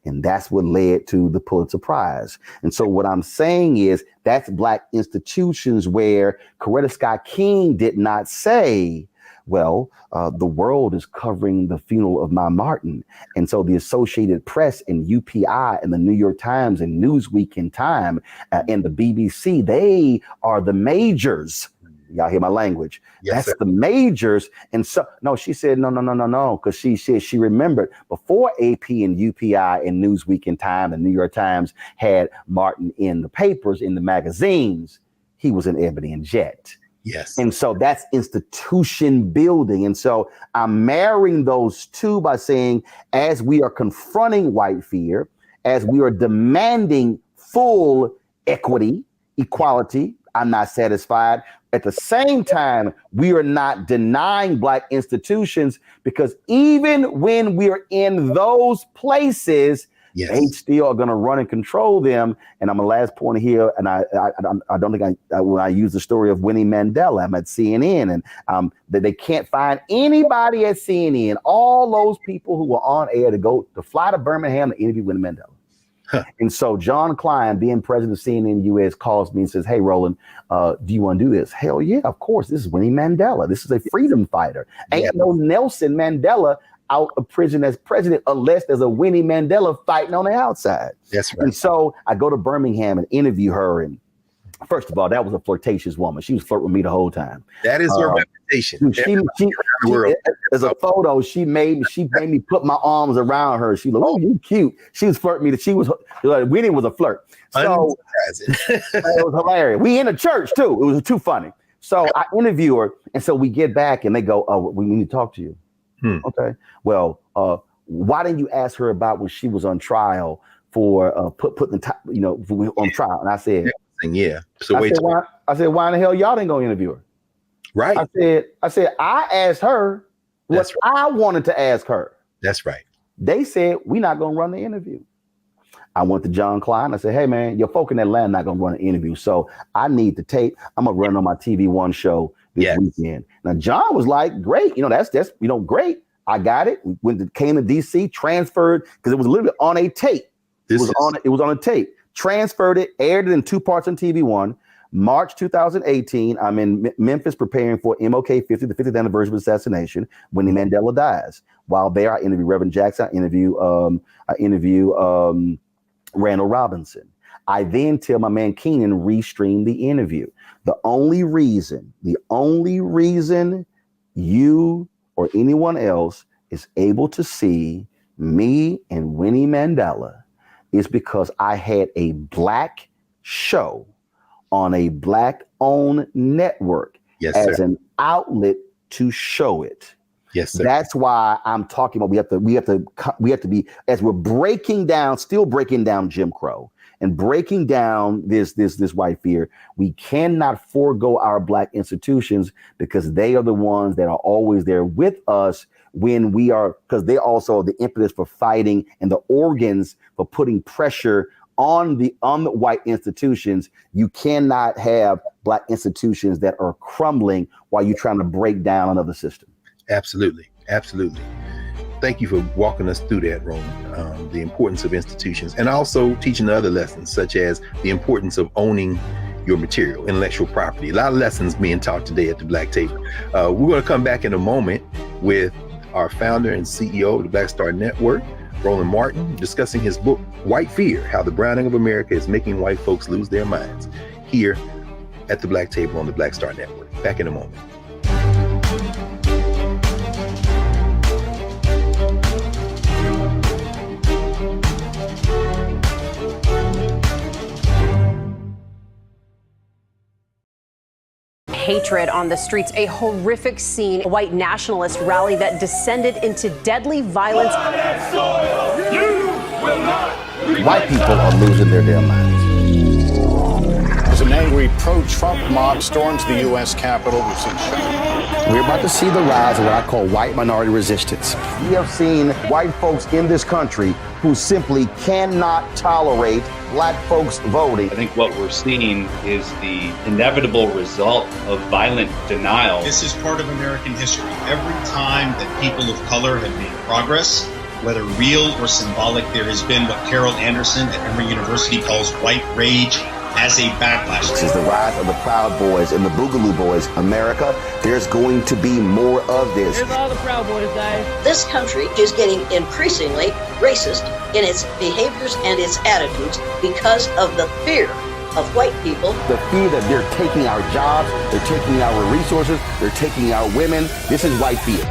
And that's what led to the Pulitzer Prize. And so what I'm saying is that's Black institutions where Coretta Scott King did not say, well, the world is covering the funeral of my Martin. And so the Associated Press and UPI and the New York Times and Newsweek and Time and the BBC, they are the majors. Y'all hear my language? Yes, that's the majors. And so, no, she said, no. Because she said she remembered before AP and UPI and Newsweek and Time and New York Times had Martin in the papers, in the magazines, he was in Ebony and Jet. Yes. And so that's institution building. And so I'm marrying those two by saying, as we are confronting white fear, as we are demanding full equity, equality, I'm not satisfied. At the same time, we are not denying Black institutions, because even when we're in those places, they still are going to run and control them. And I'm a last point here, and I don't think when I use the story of Winnie Mandela, I'm at CNN, and they can't find anybody at CNN, all those people who were on air to fly to Birmingham to interview Winnie Mandela. And so John Klein, being president of CNN US, calls me and says, "Hey, Roland, do you want to do this?" Hell yeah, of course. This is Winnie Mandela. This is a freedom fighter. Ain't no Nelson Mandela out of prison as president unless there's a Winnie Mandela fighting on the outside. That's right. And so I go to Birmingham and interview her. And first of all, that was a flirtatious woman. She was flirting with me the whole time. That is her reputation. As a photo, she made me put my arms around her. She looked, "Oh, you cute." She was flirting me. Winnie was a flirt. So it was hilarious. We in a church too. It was too funny. So I interview her, and so we get back, and they go, "Oh, we need to talk to you." Okay. Well, why didn't you ask her about when she was on trial for on trial? And I said, "Yeah." So I said, "Why in the hell y'all didn't go interview her?" Right. I said, I asked her what I wanted to ask her. That's right. They said, "We're not going to run the interview." I went to John Klein. I said, "Hey, man, your folk in Atlanta not going to run an interview. So I need the tape. I'm going to run on my TV1 show this weekend." Now, John was like, "Great. That's great. I got it." We came to DC, transferred, because it was literally on a tape. It was on a tape. Transferred it, aired it in 2 parts on TV1. March 2018, I'm in Memphis preparing for MLK 50, the 50th anniversary of assassination. Winnie Mandela dies. While there, I interview Reverend Jackson. I interview Randall Robinson. I then tell my man Keenan restream the interview. The only reason you or anyone else is able to see me and Winnie Mandela is because I had a Black show on a Black-owned network as an outlet to show it. Yes, sir. That's why I'm talking about we have to be, as we're still breaking down Jim Crow and breaking down this white fear. We cannot forego our Black institutions because they are the ones that are always there with us when we are, because they also are the impetus for fighting and the organs for putting pressure on the white institutions. You cannot have Black institutions that are crumbling while you're trying to break down another system. Absolutely. Thank you for walking us through that, Roland. The importance of institutions, and also teaching the other lessons, such as the importance of owning your material, intellectual property. A lot of lessons being taught today at the Black Table. We're going to come back in a moment with our founder and CEO of the Black Star Network, Roland Martin, discussing his book, White Fear, How the Browning of America is Making White Folks Lose Their Minds, here at the Black Table on the Black Star Network. Back in a moment. Hatred on the streets, a horrific scene, a white nationalist rally that descended into deadly violence. White people are losing their damn minds. As an angry pro-Trump mob storms the U.S. Capitol, we've seen We're about to see the rise of what I call white minority resistance. We have seen white folks in this country who simply cannot tolerate Black folks voting. I think what we're seeing is the inevitable result of violent denial. This is part of American history. Every time that people of color have made progress, whether real or symbolic, there has been what Carol Anderson at Emory University calls white rage as a backlash. This is the rise of the Proud Boys and the Boogaloo Boys. America, there's going to be more of this. Here's all the Proud Boys, guys. This country is getting increasingly racist in its behaviors and its attitudes because of the fear of white people. The fear that they're taking our jobs, they're taking our resources, they're taking our women. This is white fear.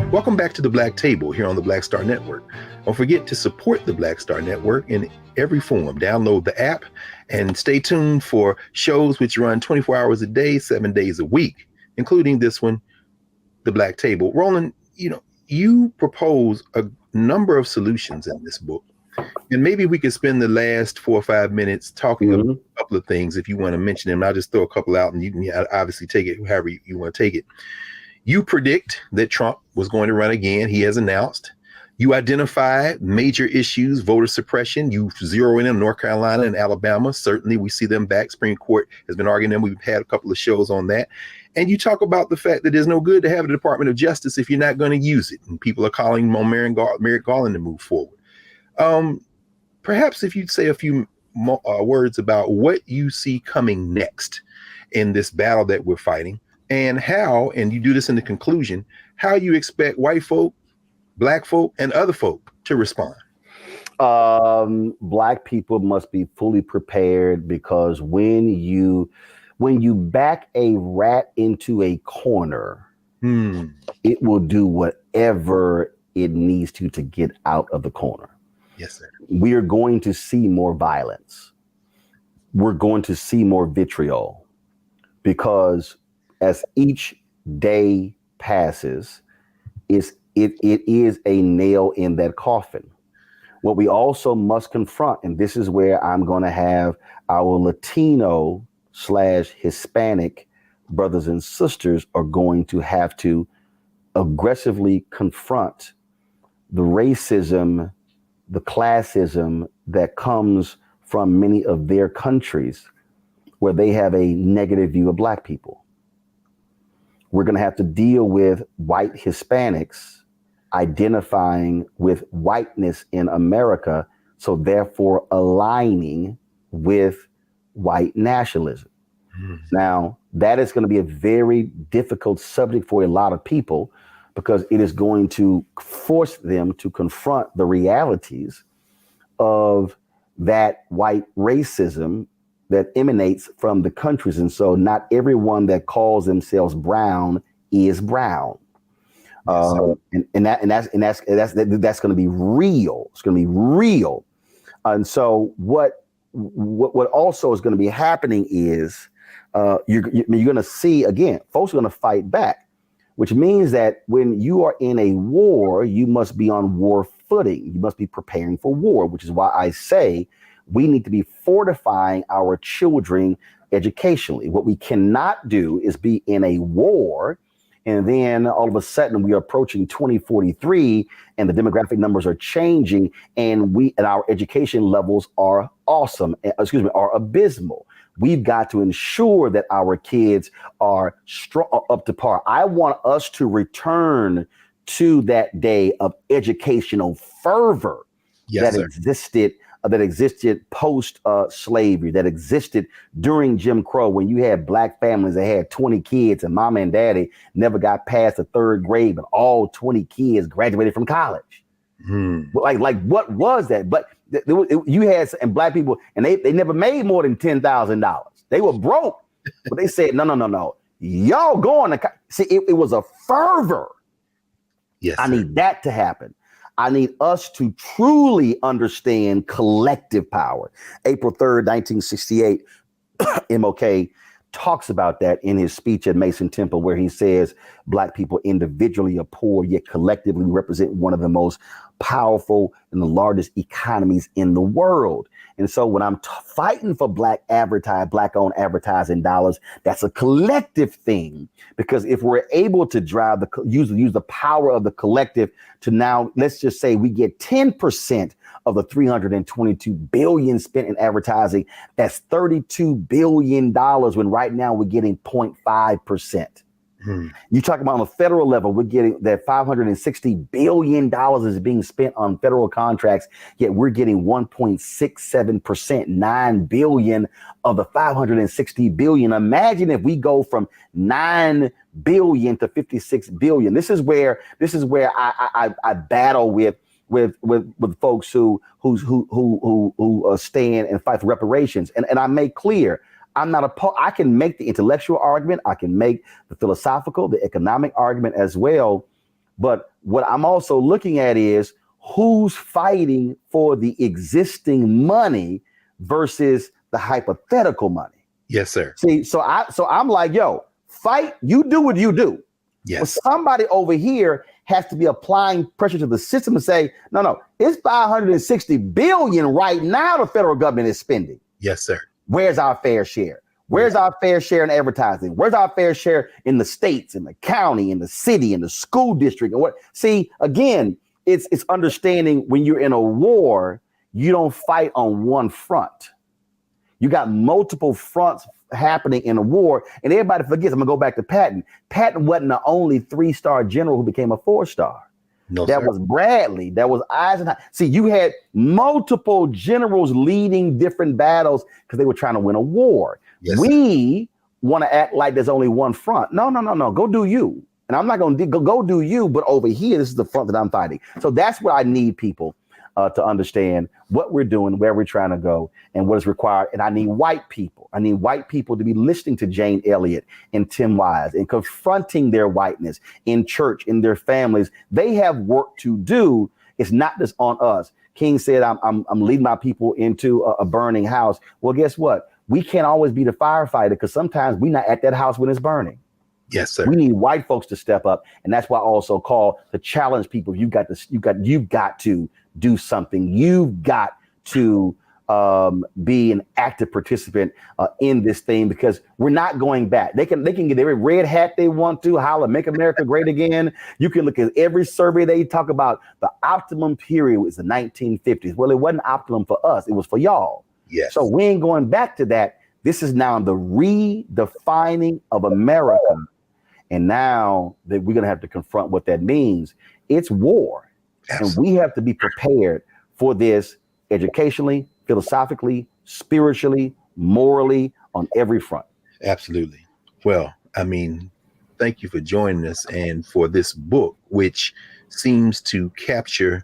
Welcome back to the Black Table here on the Black Star Network. Don't forget to support the Black Star Network in every form. Download the app and stay tuned for shows which run 24 hours a day, 7 days a week, including this one, the Black Table. Roland, you propose a number of solutions in this book And maybe we could spend the last 4 or 5 minutes talking about a couple of things if you want to mention them. I'll just throw a couple out and you can obviously take it however you want to take it. You predict that Trump was going to run again. He has announced. You identify major issues, voter suppression. You zero in on North Carolina and Alabama. Certainly, we see them back. Supreme Court has been arguing them. We've had a couple of shows on that. And you talk about the fact that there's no good to have a Department of Justice if you're not going to use it. And people are calling on Merrick Garland to move forward. Perhaps if you'd say a few words about what you see coming next in this battle that we're fighting, and how, and you do this in the conclusion, how you expect white folk, black folk, and other folk to respond. Black people must be fully prepared, because when you back a rat into a corner, it will do whatever it needs to get out of the corner. Yes, sir. We are going to see more violence. We're going to see more vitriol, because as each day passes, it is a nail in that coffin. What we also must confront, and this is where I'm going to have our Latino/Hispanic brothers and sisters are going to have to aggressively confront the racism, the classism that comes from many of their countries where they have a negative view of black people. We're going to have to deal with white Hispanics identifying with whiteness in America, so therefore aligning with white nationalism. Now, that is going to be a very difficult subject for a lot of people, because it is going to force them to confront the realities of that white racism that emanates from the countries. And so not everyone that calls themselves brown is brown. That's going to be real. It's going to be real. And so what also is going to be happening is you're going to see, again, folks are going to fight back, which means that when you are in a war, you must be on war footing. You must be preparing for war, which is why I say we need to be fortifying our children educationally. What we cannot do is be in a war, and then all of a sudden we are approaching 2043 and the demographic numbers are changing, and our education levels are are abysmal. We've got to ensure that our kids are up to par. I want us to return to that day of educational fervor that existed post slavery, that existed during Jim Crow, when you had black families that had 20 kids and mama and daddy never got past the 3rd grade, but all 20 kids graduated from college. Like what was that? But you had and black people, and they never made more than $10,000. They were broke, but they said, no. Y'all going to see, it was a fervor. Yes, I need that to happen. I need us to truly understand collective power. April 3rd, 1968, MLK talks about that in his speech at Mason Temple, where he says black people individually are poor, yet collectively represent one of the most powerful and the largest economies in the world. And so when I'm fighting for black-owned advertising dollars, that's a collective thing. Because if we're able to drive use the power of the collective to now, let's just say we get 10% of the $322 billion spent in advertising, that's $32 billion, when right now we're getting 0.5%. You talk about on the federal level, we're getting that $560 billion is being spent on federal contracts, yet we're getting 1.67%, $9 billion of the $560 billion. Imagine if we go from $9 billion to $56 billion. This is where I battle with folks who stand and fight for reparations. And I make clear, I can make the intellectual argument, I can make the philosophical, the economic argument as well. But what I'm also looking at is who's fighting for the existing money versus the hypothetical money. Yes, sir. See, so I'm like, yo, fight, you do what you do. Yes. But somebody over here has to be applying pressure to the system and say, no, it's $560 billion right now the federal government is spending. Yes, sir. Where's our fair share? Where's our fair share in advertising? Where's our fair share in the states, in the county, in the city, in the school district? And what? See, again, it's understanding when you're in a war, you don't fight on one front. You got multiple fronts happening in a war, and everybody forgets. I'm gonna go back to Patton. Patton wasn't the only 3-star general who became a 4-star. No, that was Bradley. That was Eisenhower. See, you had multiple generals leading different battles because they were trying to win a war. Yes, we want to act like there's only one front. No. Go do you. And I'm not going to go do you, but over here, this is the front that I'm fighting. So that's what I need people to understand what we're doing, where we're trying to go, and what is required. And I need white people. I need white people to be listening to Jane Elliott and Tim Wise and confronting their whiteness in church, in their families. They have work to do. It's not just on us. King said, I'm leading my people into a burning house. Well, guess what? We can't always be the firefighter because sometimes we're not at that house when it's burning. Yes, sir. We need white folks to step up. And that's why I also call to challenge people. You've got to do something. You've got to be an active participant in this thing, because we're not going back. They can get every red hat they want to, holler, make America great again. You can look at every survey. They talk about the optimum period was the 1950s. Well, it wasn't optimum for us. It was for y'all. Yes. So we ain't going back to that. This is now the redefining of America. And now that we're going to have to confront what that means, it's war. Absolutely. And we have to be prepared for this educationally, philosophically, spiritually, morally, on every front. Absolutely. Well, I mean, thank you for joining us and for this book, which seems to capture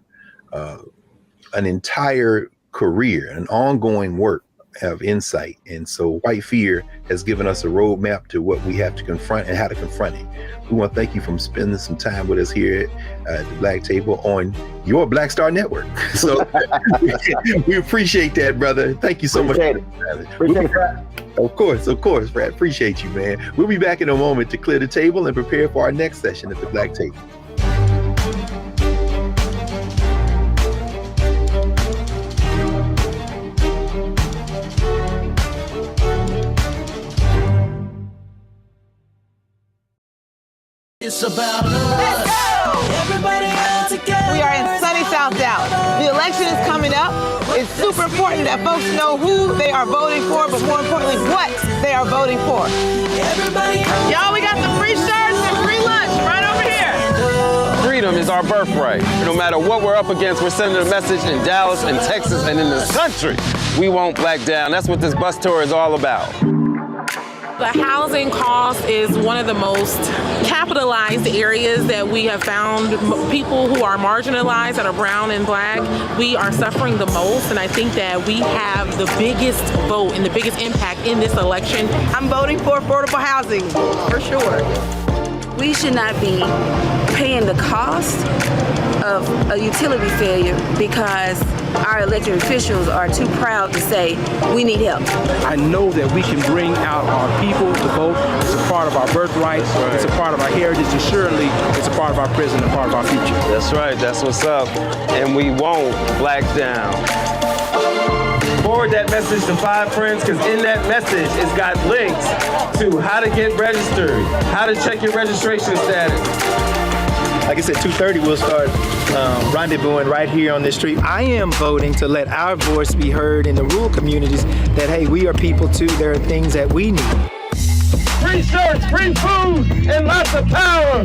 an entire career, an ongoing work of insight. And so White Fear has given us a roadmap to what we have to confront and how to confront it. We want to thank you for spending some time with us here at the Black Table on your Black Star Network. So we appreciate that, brother. Thank you so much. Of course, Brad. Appreciate you, man. We'll be back in a moment to clear the table and prepare for our next session at the Black Table. It's about us. Everybody out together. We are in sunny South Dallas. The election is coming up. It's super important that folks know who they are voting for, but more importantly, what they are voting for. Everybody Y'all, we got some free shirts and free lunch right over here. Freedom is our birthright. No matter what we're up against, we're sending a message in Dallas and Texas and in this country. We won't back down. That's what this bus tour is all about. The housing cost is one of the most capitalized areas that we have found. People who are marginalized, that are brown and black, we are suffering the most, and I think that we have the biggest vote and the biggest impact in this election. I'm voting for affordable housing, for sure. We should not be paying the cost of a utility failure because our elected officials are too proud to say we need help. I know that we can bring out our people to vote. It's a part of our birthright. Right. It's a part of our heritage, and surely it's a part of our present and part of our future. That's right. That's what's up. And we won't black down. Forward that message to 5 friends, because in that message, it's got links to how to get registered, how to check your registration status. Like I said, 2:30 we'll start rendezvousing right here on this street. I am voting to let our voice be heard in the rural communities that, hey, we are people too. There are things that we need. Free shirts, free food, and lots of power.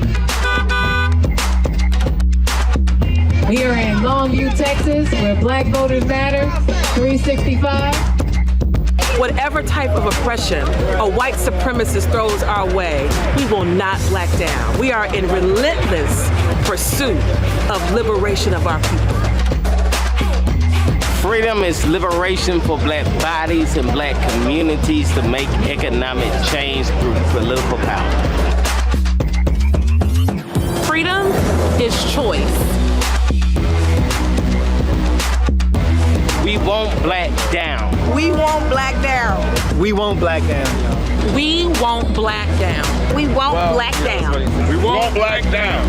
We are in Longview, Texas, where Black Voters Matter, 365. Whatever type of oppression a white supremacist throws our way, we will not black down. We are in relentless pursuit of liberation of our people. Freedom is liberation for black bodies and black communities to make economic change through political power. Freedom is choice. We won't black down. We won't black down. We won't black down. We won't black down. We won't black down. We won't black down.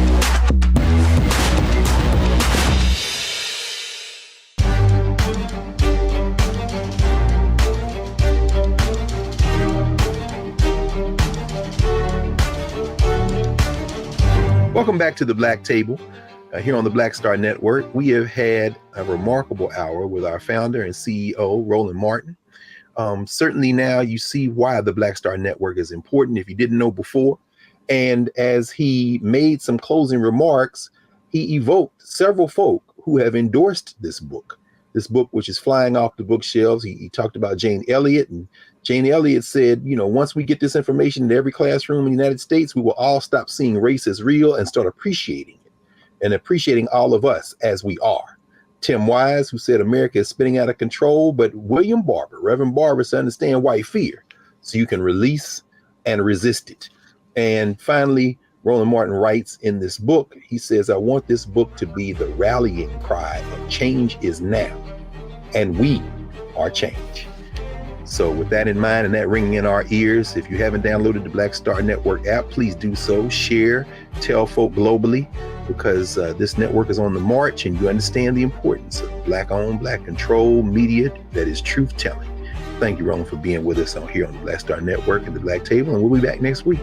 Welcome back to the Black Table. Here on the Black Star Network, we have had a remarkable hour with our founder and CEO, Roland Martin. Certainly now you see why the Black Star Network is important if you didn't know before. And as he made some closing remarks, he evoked several folk who have endorsed this book, which is flying off the bookshelves. He talked about Jane Elliott, and Jane Elliott said, once we get this information in every classroom in the United States, we will all stop seeing race as real and start appreciating it and appreciating all of us as we are. Tim Wise, who said America is spinning out of control, but Reverend Barber, said understand white fear so you can release and resist it. And finally, Roland Martin writes in this book, he says, I want this book to be the rallying cry of change is now, and we are change. So with that in mind and that ringing in our ears, if you haven't downloaded the Black Star Network app, please do so. Share, tell folk globally, because this network is on the march and you understand the importance of Black-owned, Black-controlled media that is truth-telling. Thank you, Roland, for being with us here on the Black Star Network and the Black Table, and we'll be back next week.